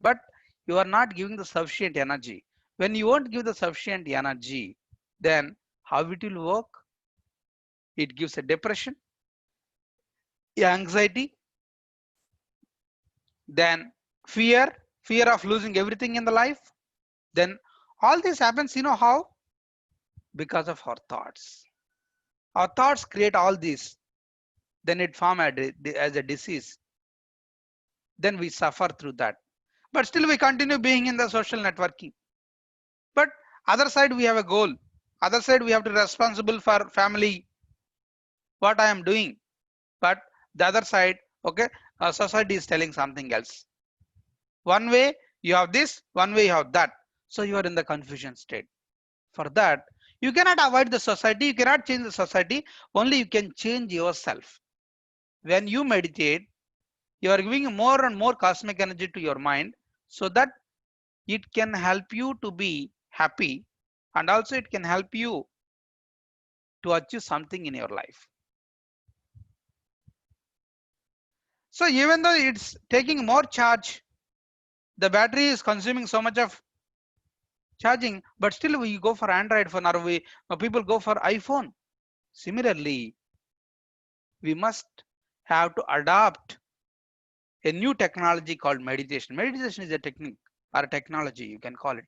but you are not giving the sufficient energy. When you won't give the sufficient energy, then how it will work? It gives a depression, anxiety, then fear of losing everything in the life. Then all this happens, you know how? Because of our thoughts. Our thoughts create all this. Then it form as a disease. Then we suffer through that. But still we continue being in the social networking. But other side we have a goal. Other side we have to responsible for family, what I am doing. But the other side, okay, society is telling something else. One way you have this, one way you have that. So you are in the confusion state. For that, you cannot avoid the society, you cannot change the society, only you can change yourself. When you meditate, you are giving more and more cosmic energy to your mind so that it can help you to be happy, and also it can help you to achieve something in your life. So even though it's taking more charge, the battery is consuming so much of charging, but still we go for Android phone, or people go for iPhone. Similarly, we must have to adopt a new technology called meditation. Meditation is a technique or a technology, you can call it.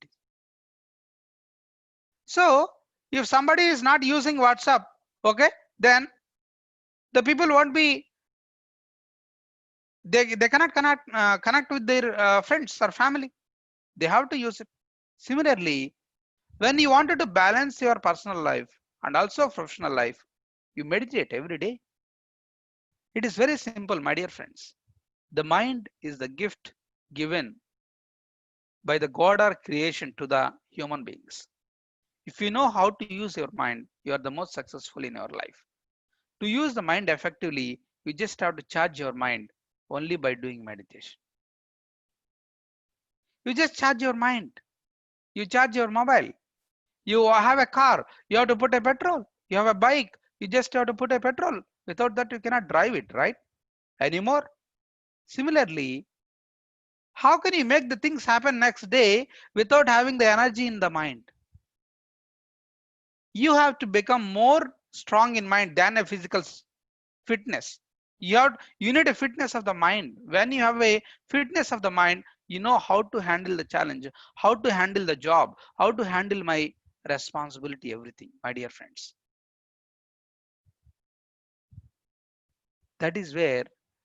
So if somebody is not using WhatsApp, okay, then the people won't be, they cannot connect with their friends or family. They have to use it. Similarly, when you wanted to balance your personal life and also professional life, you meditate every day. It is very simple, my dear friends. The mind is the gift given by the God or creation to the human beings. If you know how to use your mind, you are the most successful in your life. To use the mind effectively, you just have to charge your mind only by doing meditation. You just charge your mind. You charge your mobile. You have a car, you have to put a petrol. You have a bike, you just have to put a petrol. Without that, you cannot drive it, right? Anymore. Similarly, how can you make the things happen next day without having the energy in the mind? You have to become more strong in mind than a physical fitness. You need a fitness of the mind. When you have a fitness of the mind, you know how to handle the challenge, how to handle the job, how to handle my responsibility, everything, my dear friends. That is where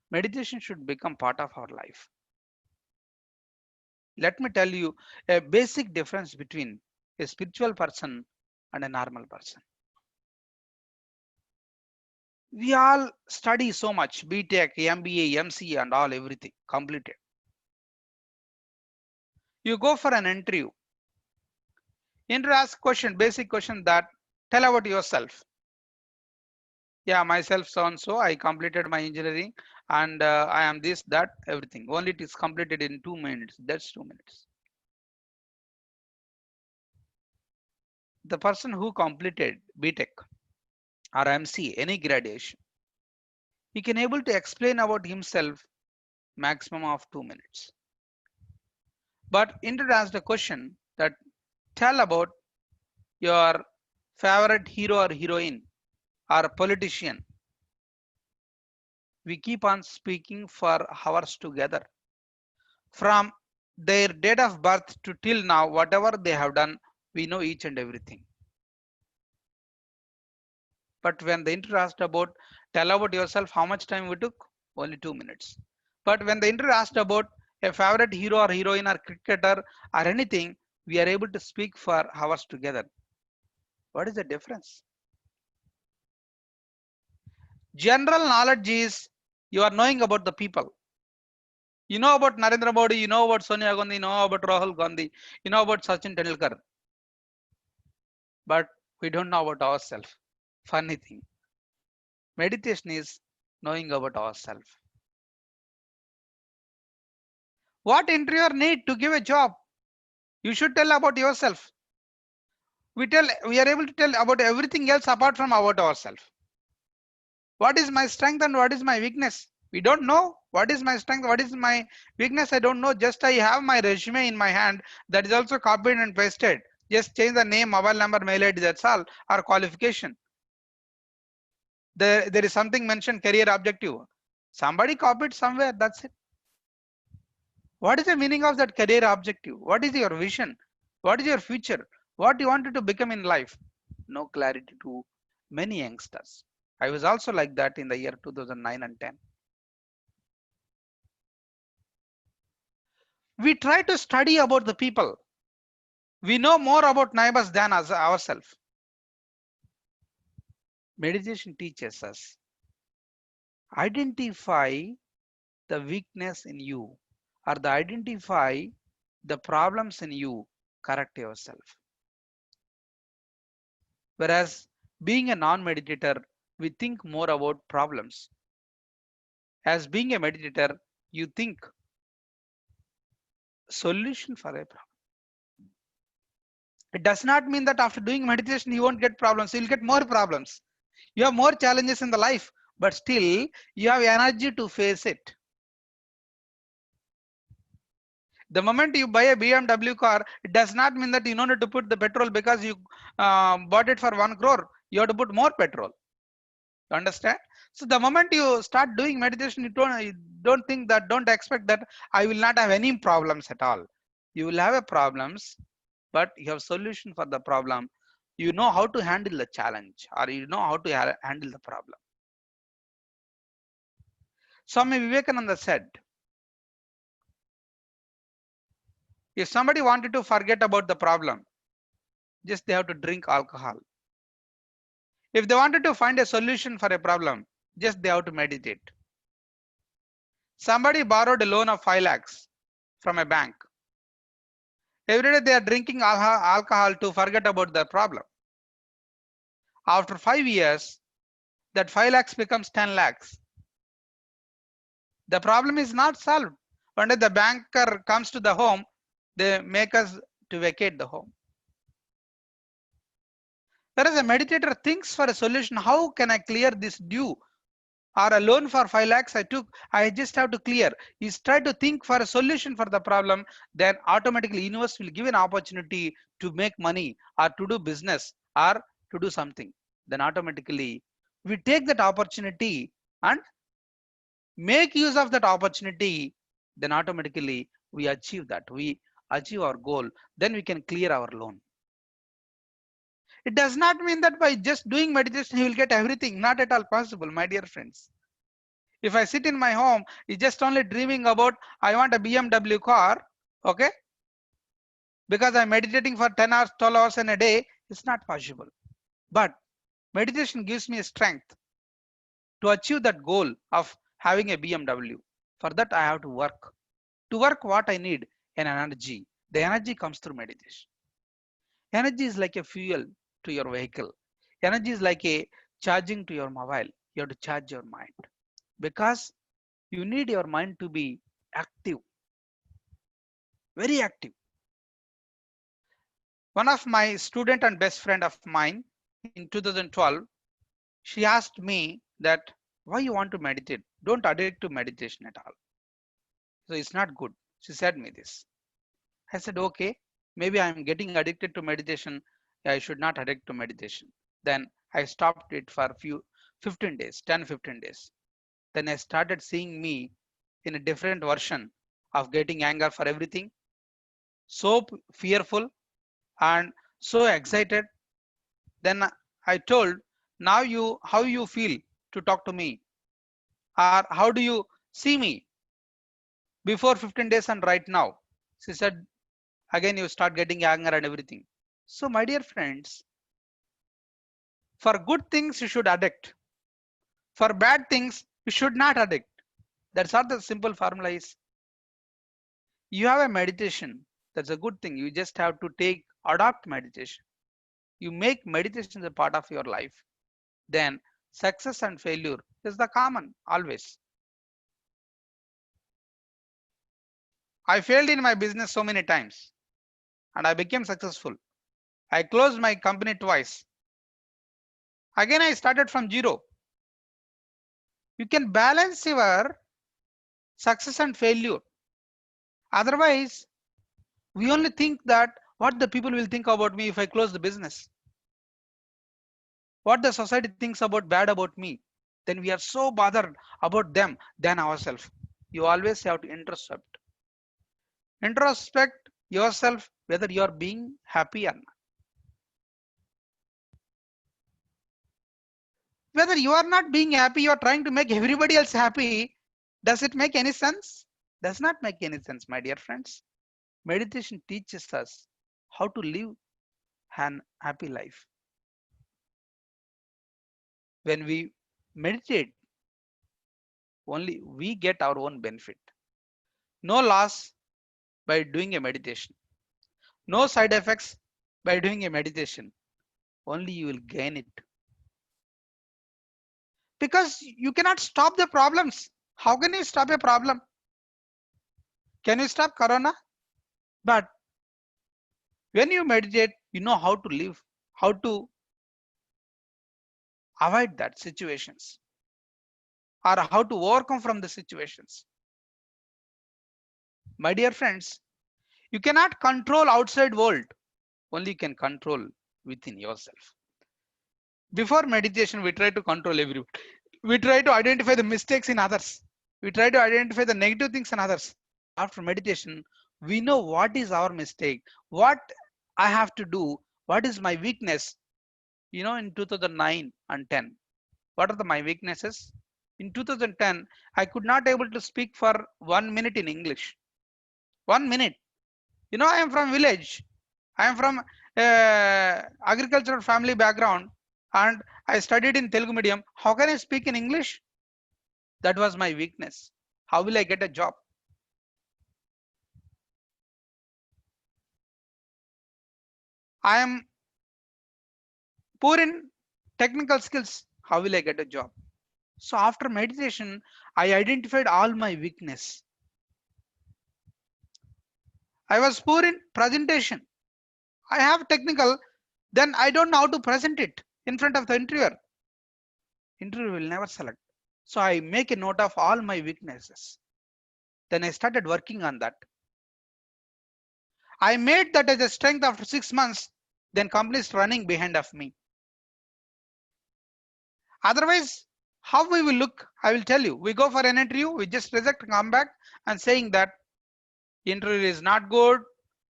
meditation should become part of our life. Let me tell you a basic difference between a spiritual person and a normal person. We all study so much, BTech, MBA, MCA, and all everything completed. You go for an interview. Interview asks question, basic question that tell about yourself. Yeah, myself so and so. I completed my engineering, and I am this, that, everything. Only it is completed in 2 minutes. That's 2 minutes. The person who completed BTech or MC, any graduation, he can able to explain about himself maximum of 2 minutes. But interview asked a question that tell about your favorite hero or heroine or politician. We keep on speaking for hours together. From their date of birth to till now, whatever they have done, we know each and everything. But when the interview asked about tell about yourself, how much time we took? Only 2 minutes. But when the interview asked about a favorite hero or heroine or cricketer or anything, we are able to speak for hours together. What is the difference? General knowledge is you are knowing about the people. You know about Narendra Modi, you know about Sonia Gandhi, you know about Rahul Gandhi, you know about Sachin Tendulkar. But we don't know about ourselves. Funny thing. Meditation is knowing about ourselves. What interviewer need to give a job? You should tell about yourself. We are able to tell about everything else apart from about ourselves. What is my strength and what is my weakness? We don't know. What is my strength? What is my weakness? I don't know. Just I have my resume in my hand. That is also copied and pasted. Just change the name, mobile number, mail ID. That's all. Or qualification. There is something mentioned career objective. Somebody copied somewhere. That's it. What is the meaning of that career objective? What is your vision? What is your future? What you wanted to become in life? No clarity to many youngsters. I was also like that in the year 2009 and 10. We try to study about the people. We know more about neighbors than us ourselves. Meditation teaches us identify the weakness in you or the identify the problems in you, correct yourself. Whereas being a non-meditator, we think more about problems. As being a meditator, you think solution for a problem. It does not mean that after doing meditation, you won't get problems. You'll get more problems. You have more challenges in the life, but still you have energy to face it. The moment you buy a BMW car, it does not mean that you don't need to put the petrol because you bought it for 1 crore. You have to put more petrol. You understand? So the moment you start doing meditation, you don't think that, don't expect that I will not have any problems at all. You will have a problems, but you have solution for the problem. You know how to handle the challenge, or you know how to handle the problem. Swami Vivekananda said, if somebody wanted to forget about the problem, just they have to drink alcohol. If they wanted to find a solution for a problem, just they have to meditate. Somebody borrowed a loan of 5 lakhs from a bank. Every day they are drinking alcohol to forget about the problem. After 5 years, that 5 lakhs becomes 10 lakhs. The problem is not solved. One day the banker comes to the home, they make us to vacate the home. Whereas a meditator thinks for a solution, how can I clear this due? Or a loan for 5 lakhs I took, I just have to clear. Is try to think for a solution for the problem, then automatically universe will give an opportunity to make money or to do business or to do something. Then automatically we take that opportunity and make use of that opportunity. Then automatically we achieve that. We achieve our goal. Then we can clear our loan. It does not mean that by just doing meditation, you will get everything. Not at all possible, my dear friends. If I sit in my home, it's just only dreaming about, I want a BMW car, okay? Because I'm meditating for 10 hours, 12 hours in a day, it's not possible. But meditation gives me strength to achieve that goal of having a BMW. For that, I have to work. To work what I need, an energy. The energy comes through meditation. Energy is like a fuel to your vehicle. Energy is like a charging to your mobile. You have to charge your mind because you need your mind to be active, very active. One of my student and best friend of mine in 2012, she asked me that why you want to meditate? Don't addict to meditation at all. So it's not good. She said me this. I said, okay, maybe I'm getting addicted to meditation. I should not addict to meditation. Then I stopped it for a few 15 days, 10, 15 days. Then I started seeing me in a different version of getting anger for everything, so fearful and so excited. Then I told, now how you feel to talk to me, or how do you see me before 15 days and right now? She said, again you start getting anger and everything. So my dear friends, for good things you should addict, for bad things you should not addict. That's how the simple formula is. You have a meditation, that's a good thing. You just have to adopt meditation. You make meditation a part of your life. Then success and failure is the common always. I failed in my business so many times and I became successful. I closed my company twice. Again I started from zero. You can balance your success and failure. Otherwise, we only think that what the people will think about me if I close the business, what the society thinks about bad about me. Then we are so bothered about them than ourselves. You always have to introspect yourself whether you are being happy or not. Whether you are not being happy, you are trying to make everybody else happy. Does it make any sense? Does not make any sense, my dear friends. Meditation teaches us how to live an happy life. When we meditate, only we get our own benefit. No loss by doing a meditation. No side effects by doing a meditation. Only you will gain it. Because you cannot stop the problems. How can you stop a problem? Can you stop corona? But when you meditate, you know how to live, how to avoid that situations, or how to overcome from the situations. My dear friends, you cannot control outside world, only you can control within yourself. Before meditation, we try to control everyone. We try to identify the mistakes in others. We try to identify the negative things in others. After meditation, we know what is our mistake, what I have to do, what is my weakness. You know, in 2009 and 10, what are my weaknesses? In 2010, I could not able to speak for 1 minute in English. 1 minute. You know, I am from village. I am from agricultural family background, and I studied in Telugu medium. How can I speak in English? That was my weakness. How will I get a job? I am poor in technical skills. How will I get a job? So after meditation, I identified all my weakness. I was poor in presentation. I have technical, then I don't know how to present it in front of the interviewer. Interviewer will never select. So I make a note of all my weaknesses. Then I started working on that. I made that as a strength after 6 months. Then companies running behind of me. Otherwise, how we will look, I will tell you. We go for an interview, we just reject, come back and saying that interview is not good.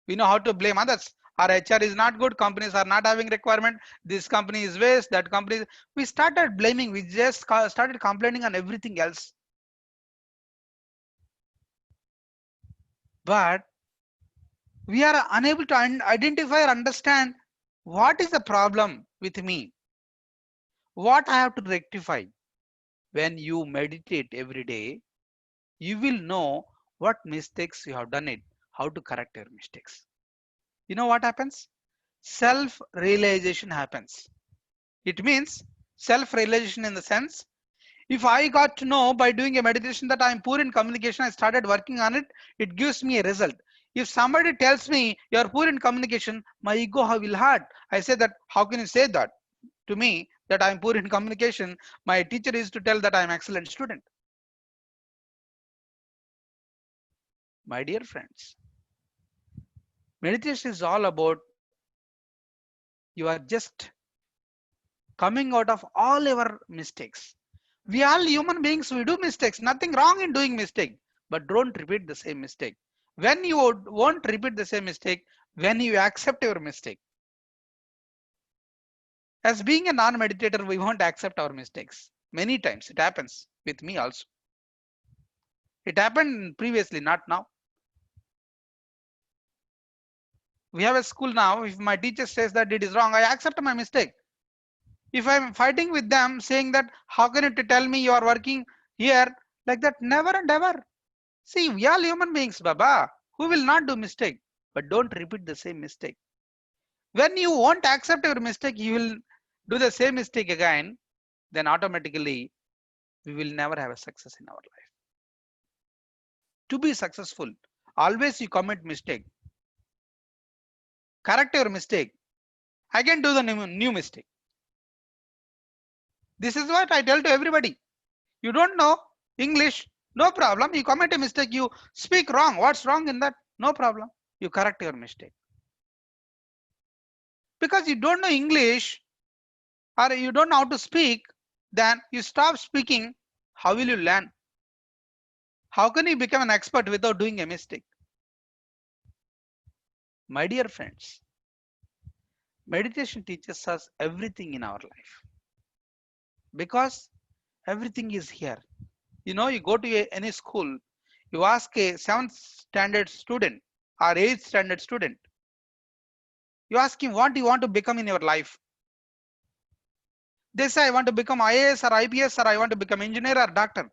We know how to blame others. Our HR is not good. Companies are not having requirement. This company is waste. That company. We started blaming. We just started complaining on everything else. But we are unable to identify or understand what is the problem with me. What I have to rectify. When you meditate every day, you will know what mistakes you have done it, how to correct your mistakes. You know what happens? Self-realization happens. It means self-realization in the sense, if I got to know by doing a meditation that I'm poor in communication, I started working on it, it gives me a result. If somebody tells me you're poor in communication, my ego will hurt. I say that, how can you say that to me that I'm poor in communication? My teacher is to tell that I'm excellent student. My dear friends, meditation is all about you are just coming out of all your mistakes. We all human beings, we do mistakes. Nothing wrong in doing mistake, but don't repeat the same mistake. When you won't repeat the same mistake, when you accept your mistake. As being a non-meditator, we won't accept our mistakes. Many times it happens with me also. It happened previously, not now. We have a school now. If my teacher says that it is wrong, I accept my mistake. If I'm fighting with them saying that, how can you tell me you are working here like that? Never and ever. See, we are human beings, Baba, who will not do mistake, but don't repeat the same mistake. When you won't accept your mistake, you will do the same mistake again, then automatically we will never have a success in our life. To be successful, always you commit mistake. Correct your mistake. Again do the new mistake. This is what I tell to everybody. You don't know English, No problem. You commit a mistake, you speak wrong. What's wrong in that? No problem. You correct your mistake. Because you don't know English or you don't know how to speak, then you stop speaking. How will you learn? How can you become an expert without doing a mistake? My dear friends, meditation teaches us everything in our life because everything is here. You know, you go to any school, you ask a 7th standard student or 8th standard student, you ask him what do you want to become in your life. They say, I want to become IAS or IPS or I want to become engineer or doctor.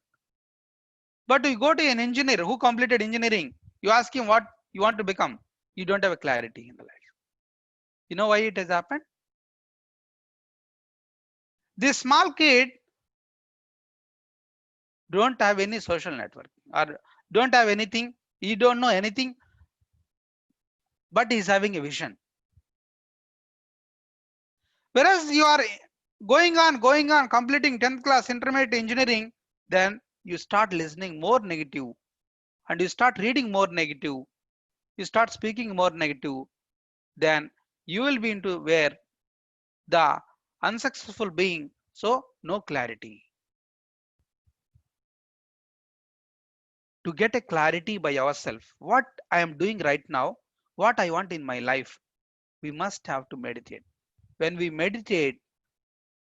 But you go to an engineer who completed engineering, you ask him what you want to become. You don't have a clarity in the life. You know why it has happened? This small kid don't have any social network or don't have anything. He don't know anything, but he's having a vision. Whereas you are going on, completing 10th class intermediate engineering, then you start listening more negative and you start reading more negative. You start speaking more negative, then you will be into where the unsuccessful being, so no clarity. To get a clarity by ourselves, what I am doing right now, what I want in my life, we must have to meditate. When we meditate,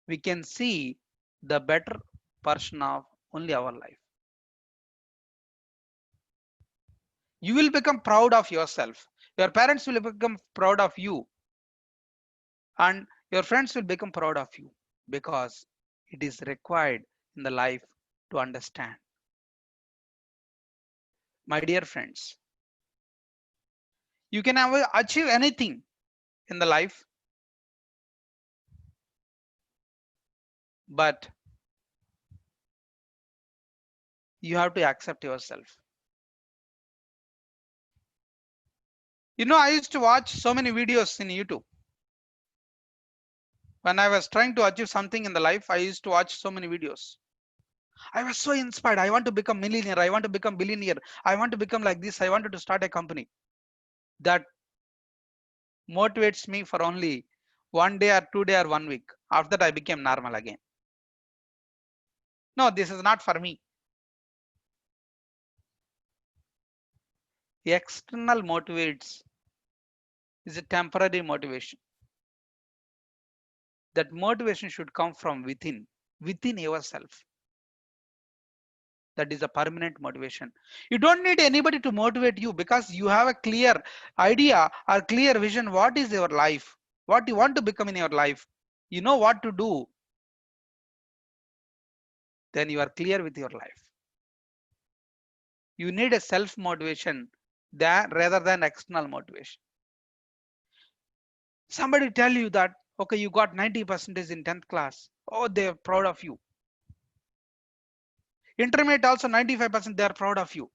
we can see the better version of only our life. You will become proud of yourself. Your parents will become proud of you, and your friends will become proud of you because it is required in the life to understand. My dear friends, you can achieve anything in the life, but you have to accept yourself. You know, I used to watch so many videos in YouTube. When I was trying to achieve something in the life, I used to watch so many videos. I was so inspired. I want to become millionaire. I want to become billionaire. I want to become like this. I wanted to start a company. That motivates me for only 1 day or 2 day or 1 week. After that, I became normal again. No, this is not for me. The external motivates is a temporary motivation. That motivation should come from within yourself. That is a permanent motivation. You don't need anybody to motivate you because you have a clear idea or clear vision. What is your life? What you want to become in your life? You know what to do. Then you are clear with your life. You need a self motivation that rather than external motivation. Somebody tell you that, okay, you got 90% in 10th class. Oh, they're proud of you. Intermediate also 95%, they are proud of you.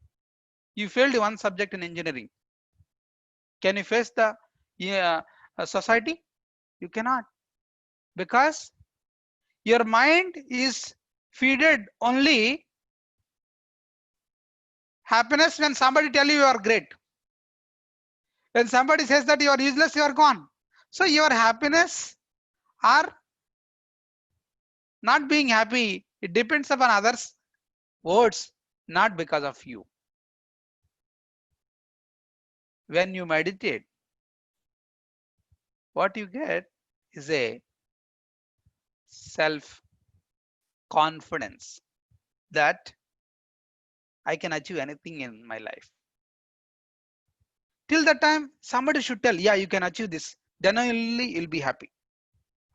You failed one subject in engineering. Can you face the yeah, society? You cannot, because your mind is feeded only happiness when somebody tell you you are great. When somebody says that you are useless, you are gone. So your happiness or not being happy, it depends upon others' words, not because of you. When you meditate, what you get is a self confidence that I can achieve anything in my life. Till the time somebody should tell, yeah, you can achieve this, then only you'll be happy.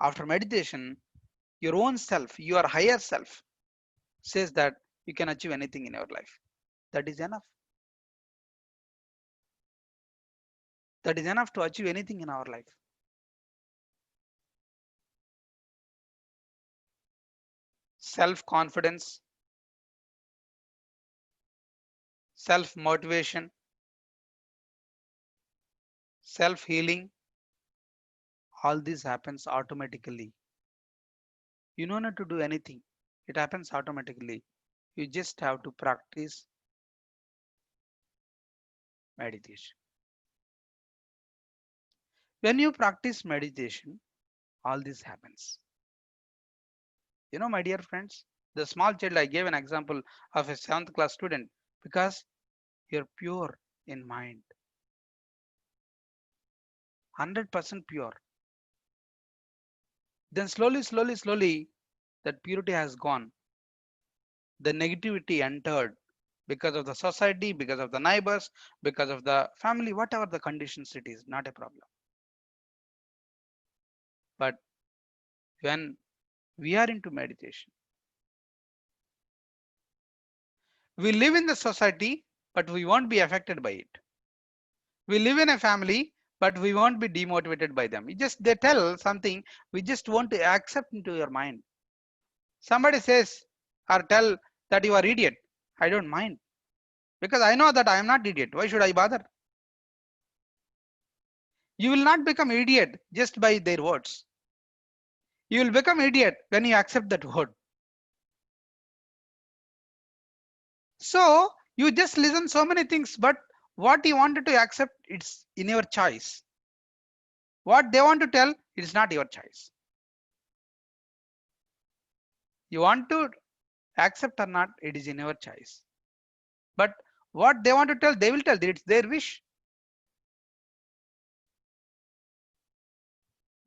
After meditation, your own self, your higher self says that you can achieve anything in your life. That is enough. That is enough to achieve anything in our life. Self confidence, self motivation, self healing, all this happens automatically. You don't have to do anything. It happens automatically. You just have to practice meditation. When you practice meditation, all this happens. My dear friends, the small child, I gave an example of a seventh class student because you're pure in mind, 100% pure. Then slowly, that purity has gone. The negativity entered because of the society, because of the neighbors, because of the family, whatever the conditions it is, not a problem. But when we are into meditation, we live in the society, but we won't be affected by it. We live in a family, but we won't be demotivated by them. They tell something, we just want to accept into your mind. Somebody says or tell that you are idiot, I don't mind because I know that I am not idiot. Why should I bother? You will not become idiot just by their words. You will become idiot when you accept that word. So you just listen so many things, but what you wanted to accept, it's in your choice. What they want to tell, it's not your choice. You want to accept or not, it is in your choice. But what they want to tell, they will tell. It's their wish.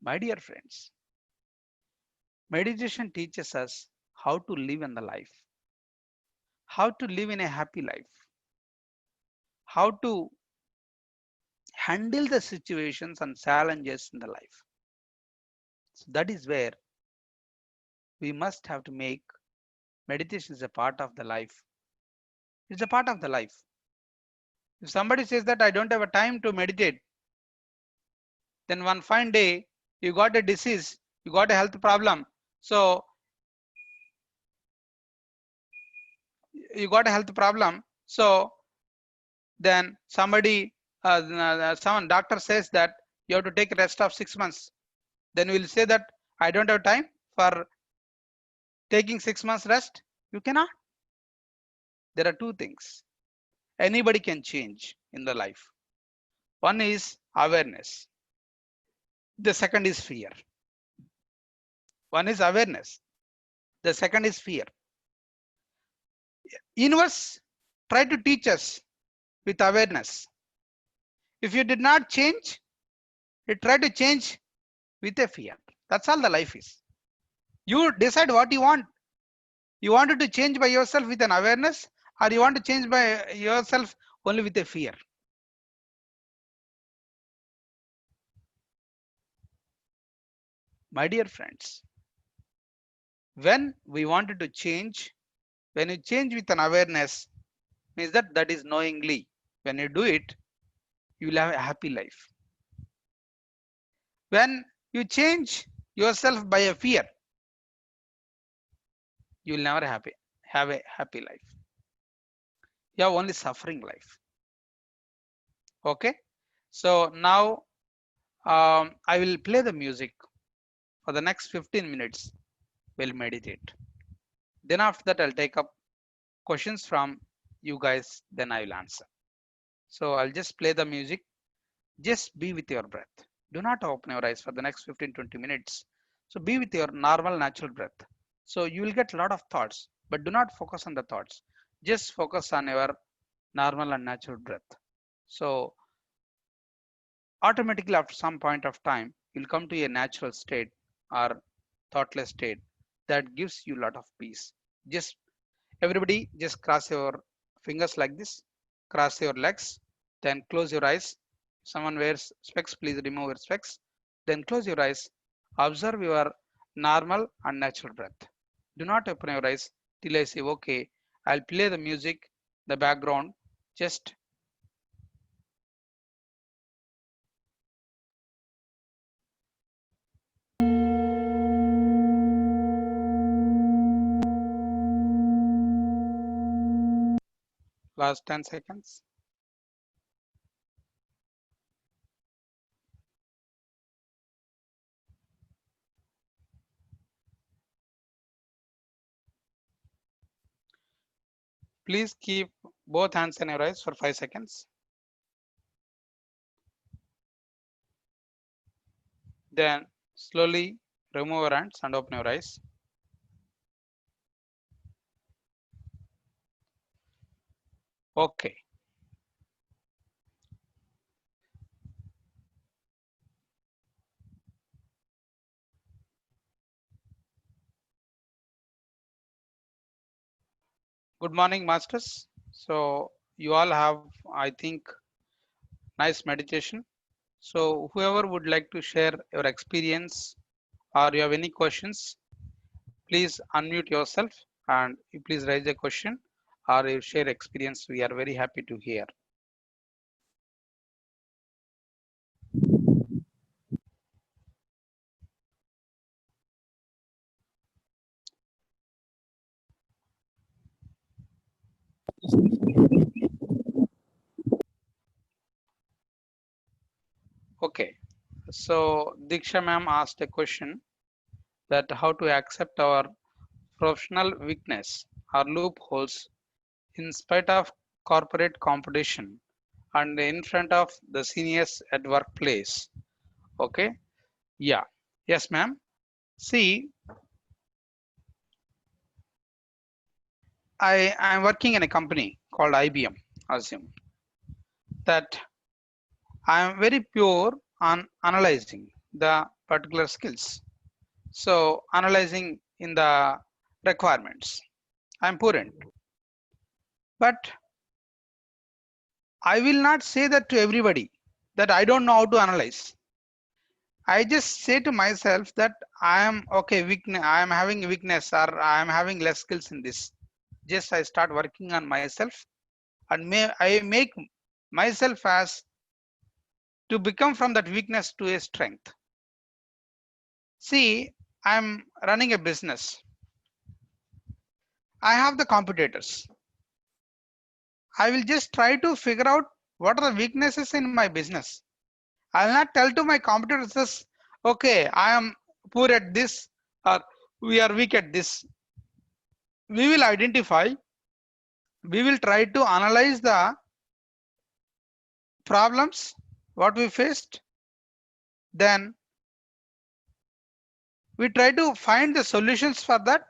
My dear friends, meditation teaches us how to live in the life, how to live in a happy life, how to handle the situations and challenges in the life. So that is where we must have to make meditation is a part of the life. It's a part of the life. If somebody says that I don't have a time to meditate, then one fine day you got a disease, you got a health problem. So you got a health problem. So then someone doctor says that you have to take a rest of 6 months. Then we will say that I don't have time for taking 6 months rest. You cannot. There are two things. Anybody can change in the life. One is awareness. The second is fear. One is awareness. The second is fear. Universe try to teach us with awareness. If you did not change, it try to change with a fear. That's all the life is. You decide what you want. You wanted to change by yourself with an awareness, or you want to change by yourself only with a fear. My dear friends, when we wanted to change, when you change with an awareness, means that is knowingly. When you do it, you will have a happy life. When you change yourself by a fear, you will never have a happy life. You have only suffering life. Okay. So now I will play the music for the next 15 minutes. We'll meditate. Then after that, I'll take up questions from you guys. Then I will answer. So I'll just play the music. Just be with your breath. Do not open your eyes for the next 15-20 minutes. So be with your normal natural breath. So you will get a lot of thoughts, but do not focus on the thoughts. Just focus on your normal and natural breath. So automatically after some point of time, you'll come to a natural state or thoughtless state that gives you a lot of peace. Just everybody just cross your fingers like this, cross your legs, then close your eyes. Someone wears specs, please remove your specs. Then close your eyes. Observe your normal and natural breath. Do not open your eyes till I say okay. I'll play the music, the background. Just last 10 seconds. Please keep both hands in your eyes for 5 seconds. Then slowly remove your hands and open your eyes. Okay. Good morning, masters. So you all have, I think, nice meditation. So whoever would like to share your experience or you have any questions, please unmute yourself and you please raise a question or you share experience. We are very happy to hear. Okay. So Diksha ma'am asked a question that how to accept our professional weakness or loopholes in spite of corporate competition and in front of the seniors at workplace. Okay. Yeah. Yes, ma'am. See, I'm working in a company called IBM. Assume that I am very pure on analyzing the particular skills. So analyzing in the requirements, I'm poor in. But I will not say that to everybody that I don't know how to analyze. I just say to myself that I am okay, weakness, I am having weakness or I am having less skills in this. Just I start working on myself and I make myself as to become from that weakness to a strength. See, I'm running a business. I have the competitors. I will just try to figure out what are the weaknesses in my business. I'll not tell to my competitors, okay, I am poor at this or we are weak at this. We will identify, we will try to analyze the problems, what we faced. Then we try to find the solutions for that.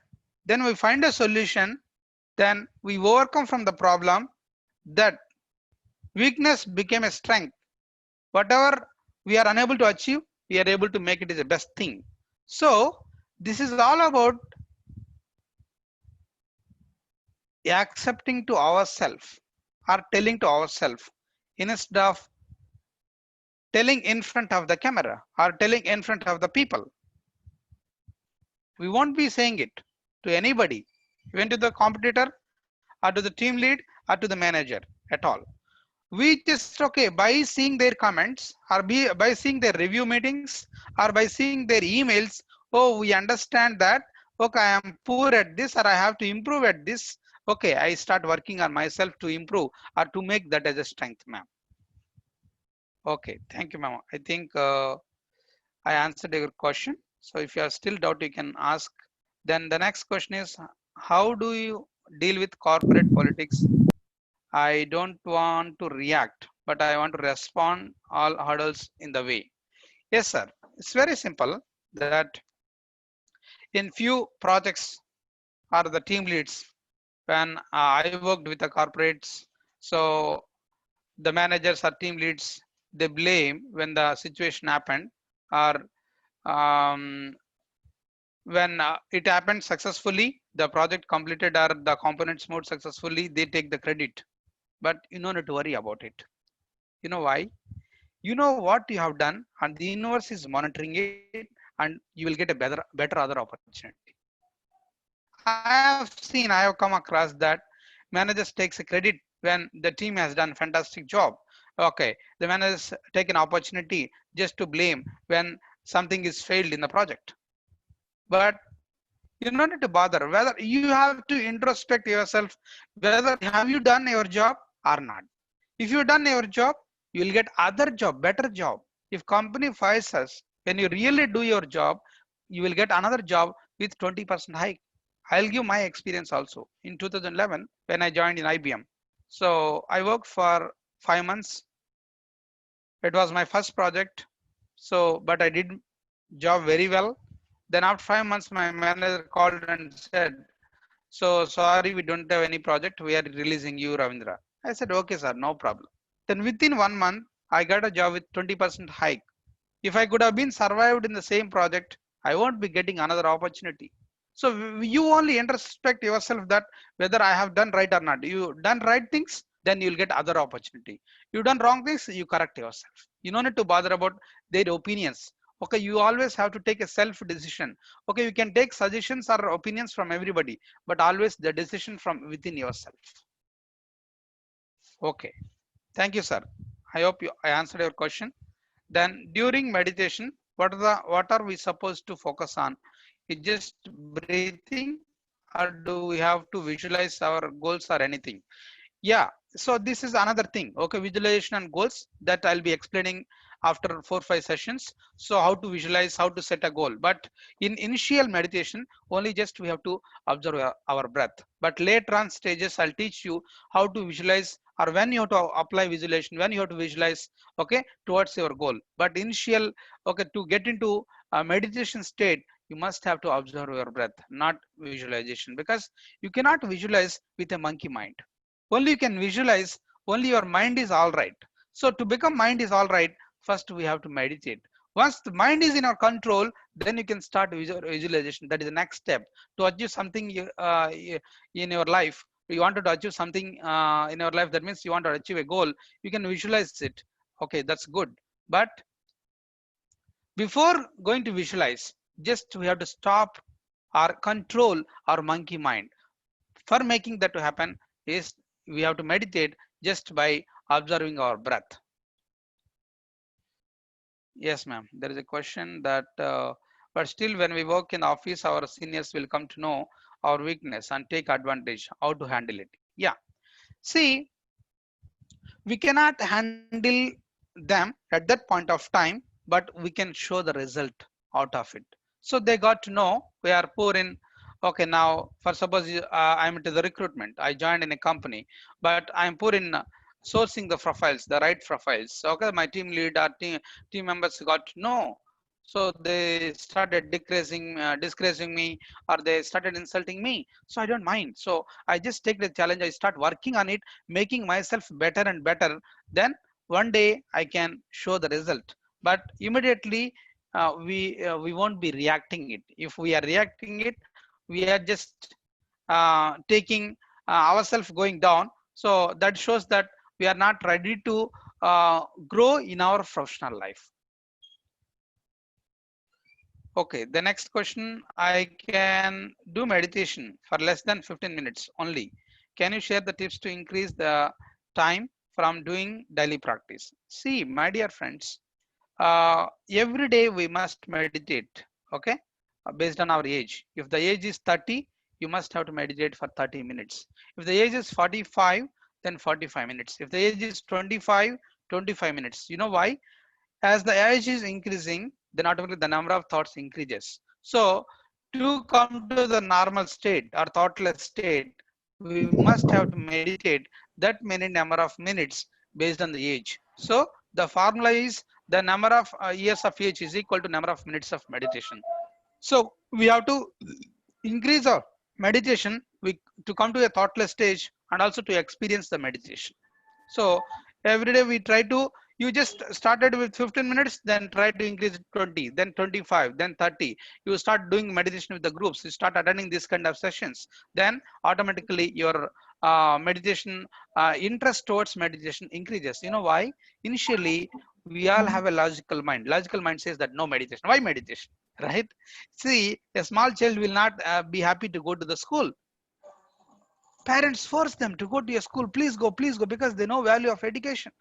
Then we find a solution. Then we overcome from the problem. That weakness became a strength. Whatever we are unable to achieve, we are able to make it as the best thing. So this is all about accepting to ourselves or telling to ourselves instead of telling in front of the camera or telling in front of the people. We won't be saying it to anybody, even to the competitor or to the team lead or to the manager at all. We just, okay, by seeing their comments or by seeing their review meetings or by seeing their emails, oh, we understand that, okay, I am poor at this or I have to improve at this. Okay, I start working on myself to improve or to make that as a strength, ma'am. Okay, thank you, ma'am. I think I answered your question. So if you are still doubt, you can ask. Then the next question is, how do you deal with corporate politics? I don't want to react, but I want to respond all hurdles in the way. Yes, sir. It's very simple that in few projects or the team leads, when I worked with the corporates, so the managers or team leads, they blame when the situation happened or um, when it happened successfully, the project completed or the components moved successfully, they take the credit. But you don't need to worry about it. You know why? You know what you have done and the universe is monitoring it and you will get a better other opportunity. I have come across that managers takes a credit when the team has done fantastic job. Okay, the managers take an opportunity just to blame when something is failed in the project. But you don't need to bother whether you have to introspect yourself, whether have you done your job or not. If you done your job, you will get other job, better job. If company fires us, when you really do your job, you will get another job with 20% hike I'll give my experience also. In 2011, when I joined in IBM, so I worked for 5 months. It was my first project. So, but I did job very well. Then after 5 months, my manager called and said, "So sorry, we don't have any project. We are releasing you, Ravindra." I said, "Okay, sir, no problem." Then within 1 month, I got a job with 20% hike. If I could have been survived in the same project, I won't be getting another opportunity. So you only introspect yourself that whether I have done right or not. You done right things, then you'll get other opportunity. You done wrong things, you correct yourself. You don't need to bother about their opinions. Okay, you always have to take a self decision. Okay, you can take suggestions or opinions from everybody, but always the decision from within yourself. Okay, thank you, sir. I hope I answered your question. Then during meditation, what are we supposed to focus on? Is just breathing, or do we have to visualize our goals or anything? Yeah, so this is another thing. Okay, visualization and goals that I'll be explaining after 4 5 sessions. So how to visualize, how to set a goal. But in initial meditation, only just we have to observe our breath. But later on stages, I'll teach you how to visualize, or when you have to apply visualization, when you have to visualize, okay, towards your goal. But initial, okay, to get into a meditation state, you must have to observe your breath, not visualization, because you cannot visualize with a monkey mind. Only you can visualize, only your mind is all right. So to become mind is all right, first we have to meditate. Once the mind is in our control, then you can start visualization. That is the next step to achieve something in your life. You wanted to achieve something in your life, that means you want to achieve a goal, you can visualize it. Okay, that's good. But before going to visualize, just we have to stop or control our monkey mind. For making that to happen is we have to meditate just by observing our breath. Yes, ma'am. There is a question that, but still when we work in office, our seniors will come to know our weakness and take advantage, how to handle it. Yeah. See, we cannot handle them at that point of time, but we can show the result out of it. So they got to know we are poor in, okay, now for suppose I'm into the recruitment, I joined in a company, but I'm poor in sourcing the profiles, the right profiles. Okay, my team lead or team members got to know, so they started disgracing me, or they started insulting me. So I don't mind, so I just take the challenge, I start working on it, making myself better and better. Then one day I can show the result. But immediately we won't be reacting it. If we are reacting it, we are just taking ourselves going down. So that shows that we are not ready to grow in our professional life. Okay, the next question, I can do meditation for less than 15 minutes only. Can you share the tips to increase the time from doing daily practice? See, my dear friends, every day we must meditate, okay, based on our age. If the age is 30, you must have to meditate for 30 minutes. If the age is 45, then 45 minutes. If the age is 25, 25 minutes. You know why? As the age is increasing, then automatically the number of thoughts increases. So to come to the normal state or thoughtless state, we must have to meditate that many number of minutes based on the age. So the formula is the number of years of age is equal to number of minutes of meditation. So we have to increase our meditation to come to a thoughtless stage and also to experience the meditation. So every day we try to, you just started with 15 minutes, then try to increase it 20, then 25, then 30. You start doing meditation with the groups, you start attending this kind of sessions, then automatically your meditation interest towards meditation increases. You know why? Initially we all have a logical mind. Logical mind says that no meditation. Why meditation? Right? See, a small child will not be happy to go to the school. Parents force them to go to a school, please go, because they know value of education.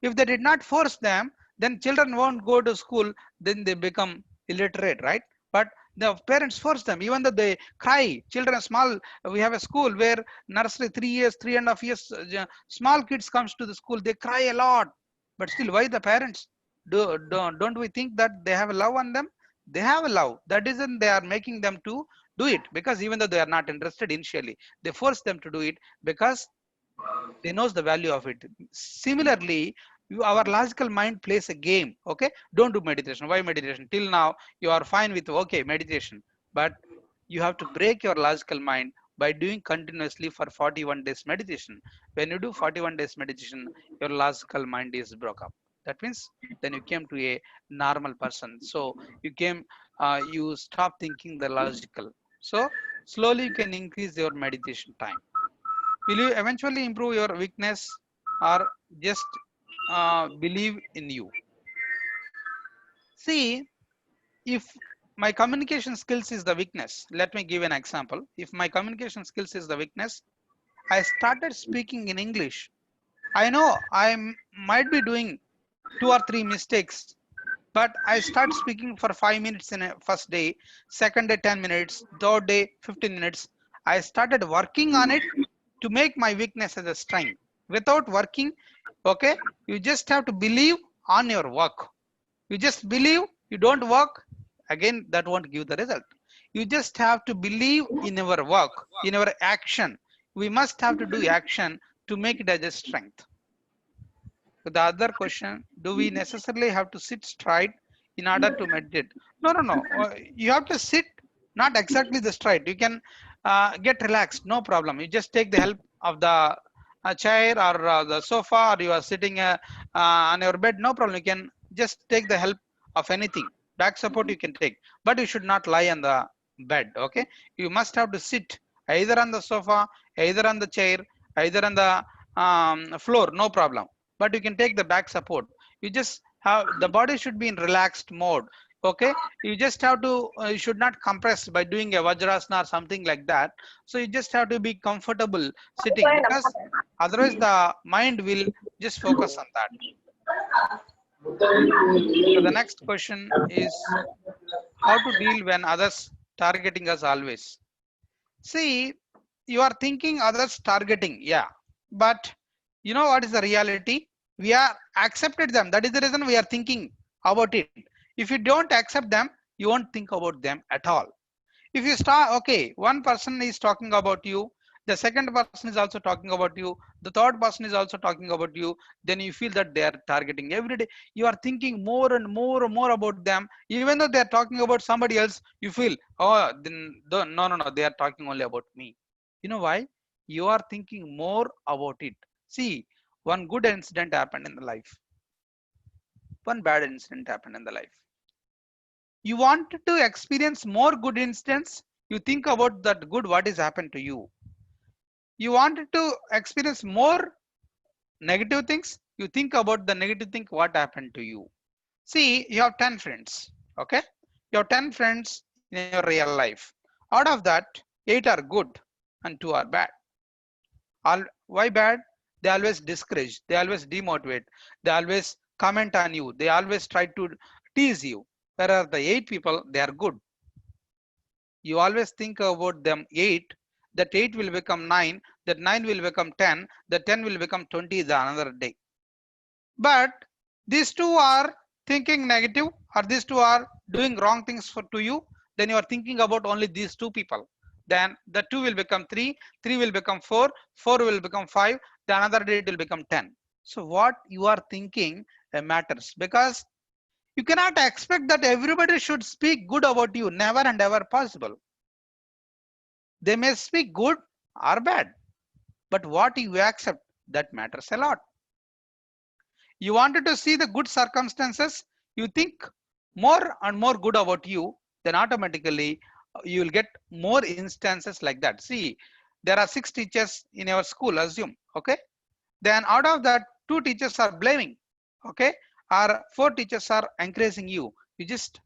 If they did not force them, then children won't go to school, then they become illiterate, right? But the parents force them, even though they cry. Children small, we have a school where nursery 3 years, 3.5 years, small kids comes to the school, they cry a lot. But still, why the parents? Don't we think that they have a love on them? They have a love. That isn't they are making them to do it, because even though they are not interested initially, they force them to do it because they knows the value of it. Similarly, our logical mind plays a game. Okay, don't do meditation. Why meditation? Till now you are fine with okay meditation, but you have to break your logical mind by doing continuously for 41 days meditation. When you do 41 days meditation, your logical mind is broke up. That means then you came to a normal person. So you came, you stop thinking the logical. So slowly you can increase your meditation time. Will you eventually improve your weakness, or just believe in you? See, if my communication skills is the weakness, let me give an example. If my communication skills is the weakness, I started speaking in English. I know might be doing two or three mistakes, but I start speaking for 5 minutes in a first day, second day 10 minutes, third day 15 minutes. I started working on it to make my weakness as a strength. Without working, okay, you just have to believe on your work. You just believe, you don't work, again that won't give the result. You just have to believe in our work, in our action. We must have to do action to make it as a strength. The other question, do we necessarily have to sit straight in order to meditate? No, no, no. You have to sit not exactly the straight. You can get relaxed, no problem. You just take the help of the chair or the sofa, or you are sitting on your bed, no problem. You can just take the help of anything. Back support you can take, but you should not lie on the bed. Okay, you must have to sit either on the sofa, either on the chair, either on the floor, no problem, but you can take the back support. You just have, the body should be in relaxed mode. Okay, you just have to you should not compress by doing a vajrasana or something like that. So you just have to be comfortable sitting, because otherwise the mind will just focus on that. So the next question is how to deal when others targeting us always. See, you are thinking others targeting, yeah, but you know what is the reality? We are accepted them. That is the reason we are thinking about it. If you don't accept them, you won't think about them at all. If you start, okay, one person is talking about you, the second person is also talking about you, the third person is also talking about you, then you feel that they are targeting every day. You are thinking more and more and more about them, even though they are talking about somebody else. You feel, oh, then no, no, no, they are talking only about me. You know why? You are thinking more about it. See, one good incident happened in the life, one bad incident happened in the life. You want to experience more good incidents, you think about that good what is happened to you. You wanted to experience more negative things, you think about the negative thing what happened to you. See, you have 10 friends. Okay, you have 10 friends in your real life. Out of that, 8 are good and 2 are bad. Why bad? They always discourage, they always demotivate, they always comment on you, they always try to tease you. Whereas the 8 people, they are good. You always think about them 8, that 8 will become 9, that 9 will become 10, that 10 will become 20 the another day. But these two are thinking negative, or these two are doing wrong things to you, then you are thinking about only these two people. Then the 2 will become 3, 3 will become 4, 4 will become 5, the another day it will become 10. So what you are thinking matters, because you cannot expect that everybody should speak good about you, never and ever possible. They may speak good or bad, but what you accept, that matters a lot. You wanted to see the good circumstances, you think more and more good about you, then automatically you will get more instances like that. See, there are 6 teachers in our school, assume, okay? Then out of that, 2 teachers are blaming, okay? Or 4 teachers are encouraging you. You just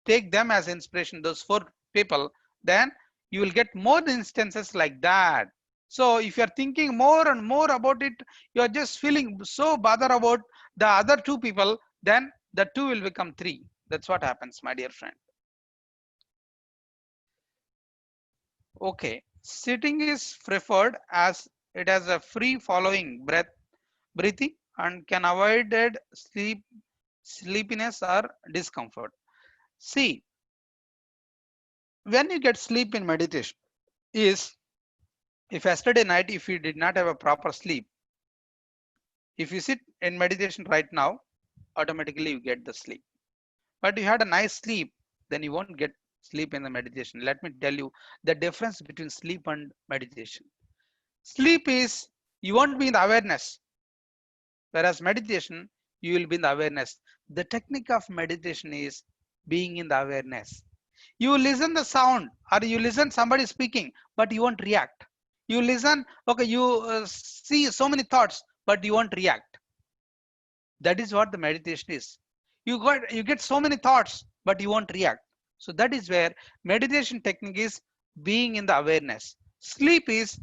take them as inspiration, those 4 people, then you will get more instances like that. So if you are thinking more and more about it, you are just feeling so bother about the other 2 people, then the 2 will become 3. That's what happens, my dear friend. Okay, sitting is preferred as it has a free following breathing and can avoid sleepiness or discomfort. See, when you get sleep in meditation is, if yesterday night if you did not have a proper sleep, if you sit in meditation right now, automatically you get the sleep. But you had a nice sleep, then you won't get sleep in the meditation. Let me tell you the difference between sleep and meditation. Sleep is, you won't be in the awareness, whereas meditation, you will be in the awareness. The technique of meditation is being in the awareness. You listen the sound or you listen somebody speaking, but you won't react. You listen, okay, you see so many thoughts, but you won't react. That is what the meditation is. You get so many thoughts, but you won't react. So that is where meditation technique is being in the awareness. Sleep is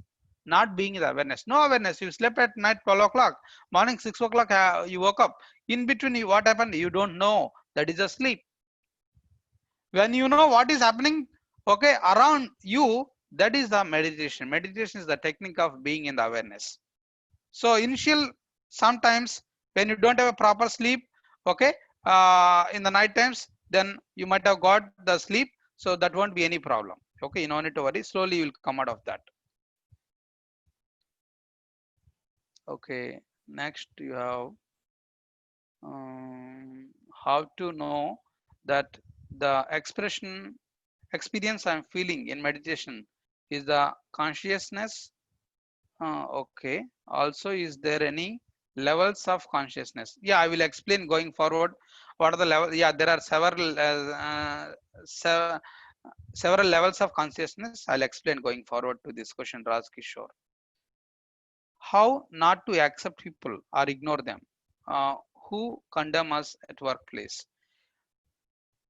not being in the awareness. No awareness. You slept at night 12 o'clock, morning 6 o'clock, you woke up. In between, what happened? You don't know. That is a sleep. When you know what is happening, okay, around you, that is the meditation. Meditation is the technique of being in the awareness. So initial, sometimes when you don't have a proper sleep, okay, in the night times, then you might have got the sleep, so that won't be any problem. Okay, you don't need to worry. Slowly you will come out of that. Okay, next you have how to know that the experience I'm feeling in meditation is the consciousness. Okay. Also, is there any levels of consciousness? Yeah, I will explain going forward. What are the level? Yeah, there are several levels of consciousness. I'll explain going forward to this question, Raj Kishore. How not to accept people or ignore them who condemn us at workplace.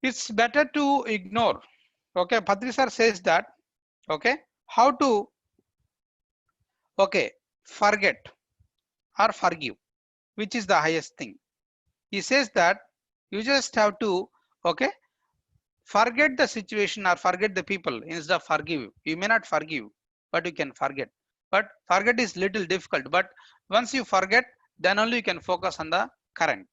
It's better to ignore. Okay, Patri sir says that. Okay, how to, okay, forget or forgive, which is the highest thing. He says that you just have to, okay, forget the situation or forget the people instead of forgive. You may not forgive, but you can forget. But forget is little difficult. But once you forget, then only you can focus on the current.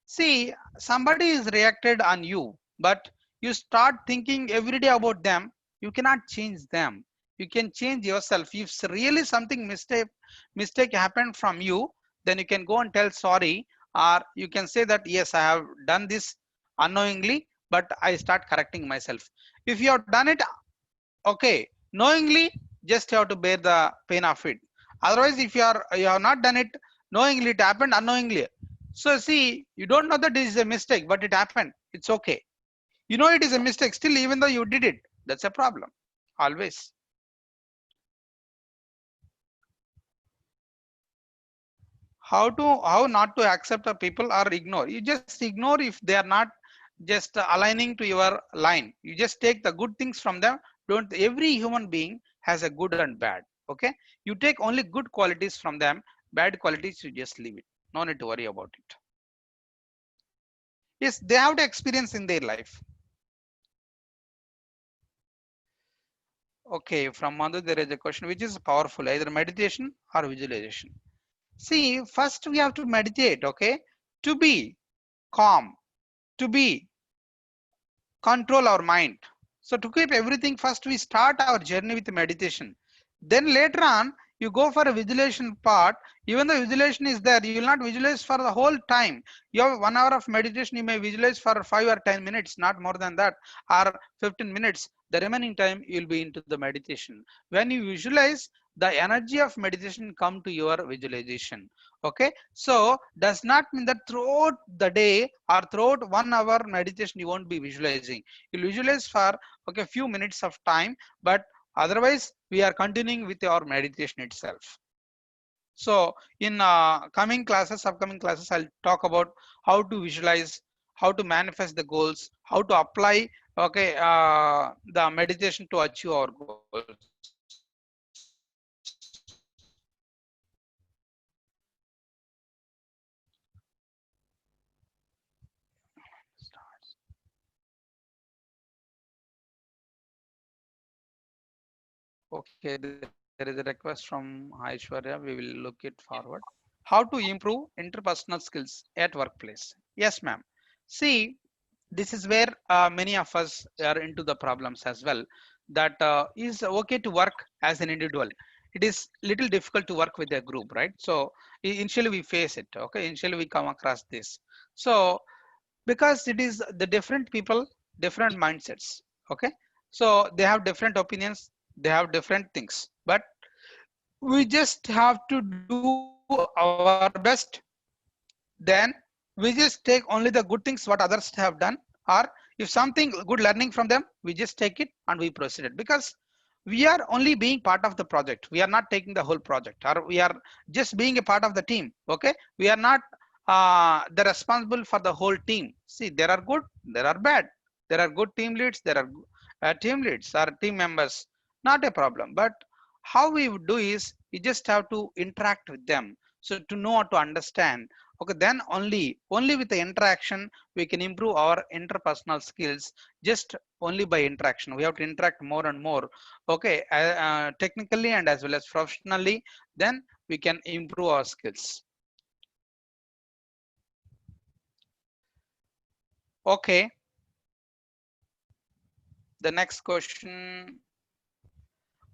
See, somebody is reacted on you, but you start thinking every day about them. You cannot change them. You can change yourself. If really something mistake happened from you, then you can go and tell sorry, or you can say that yes, I have done this unknowingly, but I start correcting myself. If you have done it, okay, knowingly, just have to bear the pain of it. Otherwise, if you have not done it knowingly, it happened unknowingly. So see, you don't know that this is a mistake, but it happened. It's okay. You know it is a mistake, still even though you did it, that's a problem. Always. How not to accept a people or ignore. You just ignore if they are not just aligning to your line. You just take the good things from them. Don't, every human being has a good and bad. Okay, you take only good qualities from them, bad qualities you just leave it. No need to worry about it. Yes, they have the experience in their life. Okay, from Madhu there is a question which is powerful, either meditation or visualization. See, first we have to meditate, okay, to be calm, to be control our mind. So to keep everything, first we start our journey with meditation. Then later on, you go for a visualization part. Even the visualization is there, you will not visualize for the whole time. You have 1 hour of meditation, you may visualize for 5 or 10 minutes, not more than that, or 15 minutes. The remaining time you will be into the meditation. When you visualize, the energy of meditation come to your visualization. Okay, so does not mean that throughout the day or throughout 1 hour meditation you won't be visualizing. You'll visualize for, okay, few minutes of time, but otherwise we are continuing with our meditation itself. So in upcoming classes, I'll talk about how to visualize, how to manifest the goals, how to apply, okay, the meditation to achieve our goals. Okay, there is a request from Aishwarya. We will look it forward. How to improve interpersonal skills at workplace? Yes, ma'am. See, this is where many of us are into the problems as well. That is okay to work as an individual. It is little difficult to work with a group, right? So initially we face it. Okay, initially we come across this. So because it is the different people, different mindsets. Okay, so they have different opinions, they have different things, but we just have to do our best. Then we just take only the good things what others have done, or if something good learning from them, we just take it and we proceed it, because we are only being part of the project. We are not taking the whole project, or we are just being a part of the team. Okay, we are not the responsible for the whole team. See, there are good, there are bad, there are good team leads, there are team leads or team members, not a problem. But how we would do is we just have to interact with them, so to know how to understand. Okay, then only with the interaction we can improve our interpersonal skills. Just only by interaction, we have to interact more and more. Okay, technically and as well as professionally, then we can improve our skills. Okay, the next question: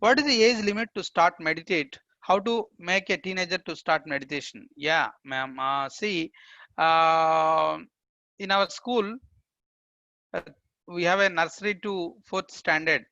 what is the age limit to start meditate? How to make a teenager to start meditation? Yeah, ma'am. See, uh, in our school, uh, we have a nursery to fourth standard.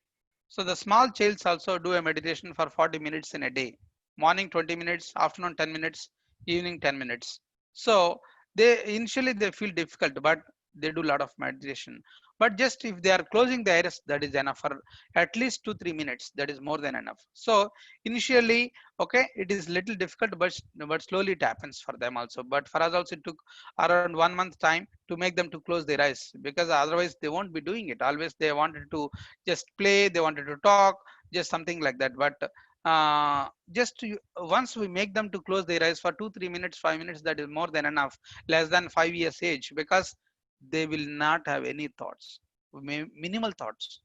So the small childs also do a meditation for 40 minutes in a day. Morning 20 minutes, afternoon 10 minutes, evening 10 minutes. So they initially they feel difficult, but they do a lot of meditation. But just if they are closing the eyes, that is enough for at least 2-3 minutes. That is more than enough. So initially, okay, it is little difficult, but slowly it happens for them also. But for us also, it took around 1 month time to make them to close their eyes, because otherwise they won't be doing it. Always they wanted to just play, they wanted to talk, just something like that. But just once we make them to close their eyes for 2-3 minutes, 5 minutes, that is more than enough. Less than 5 years age, because they will not have any thoughts, minimal thoughts.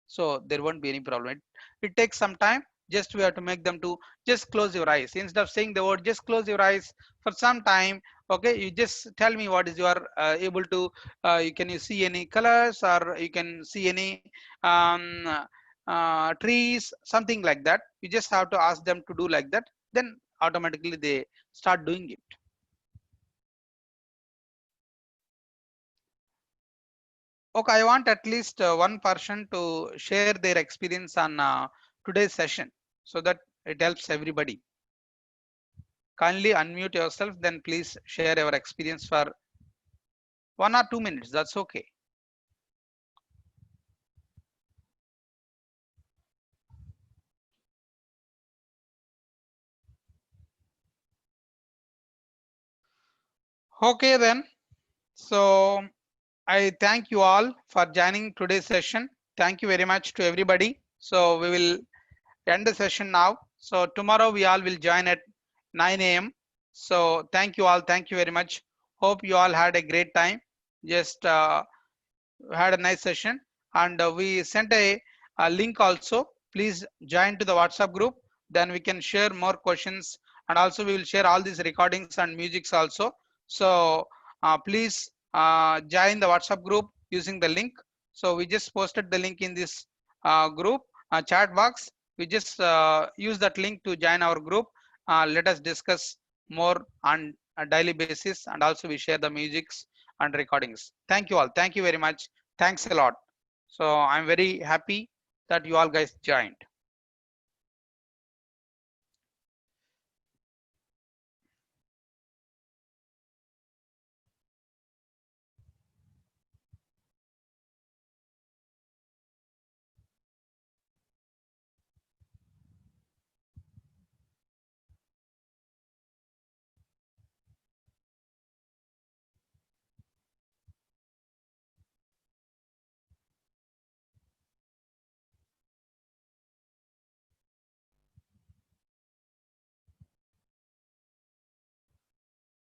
So there won't be any problem. It takes some time. Just we have to make them to just close your eyes. Instead of saying the word, just close your eyes for some time. Okay, you just tell me what is your able to you can you see any colors, or you can see any trees, something like that. You just have to ask them to do like that, then automatically they start doing it. Okay, I want at least one person to share their experience on today's session, so that it helps everybody. Kindly unmute yourself, then please share your experience for 1 or 2 minutes. That's okay. Okay, then. So I thank you all for joining today's session. Thank you very much to everybody. So we will end the session now. So tomorrow we all will join at 9 a.m. So thank you all. Thank you very much. Hope you all had a great time. Just had a nice session, and we sent a link also. Please join to the WhatsApp group. Then we can share more questions, and also we will share all these recordings and musics also. So please join the WhatsApp group using the link. So we just posted the link in this group chat box. We just use that link to join our group. Let us discuss more on a daily basis, and also we share the musics and recordings. Thank you all. Thank you very much. Thanks a lot. So I'm very happy that you all guys joined.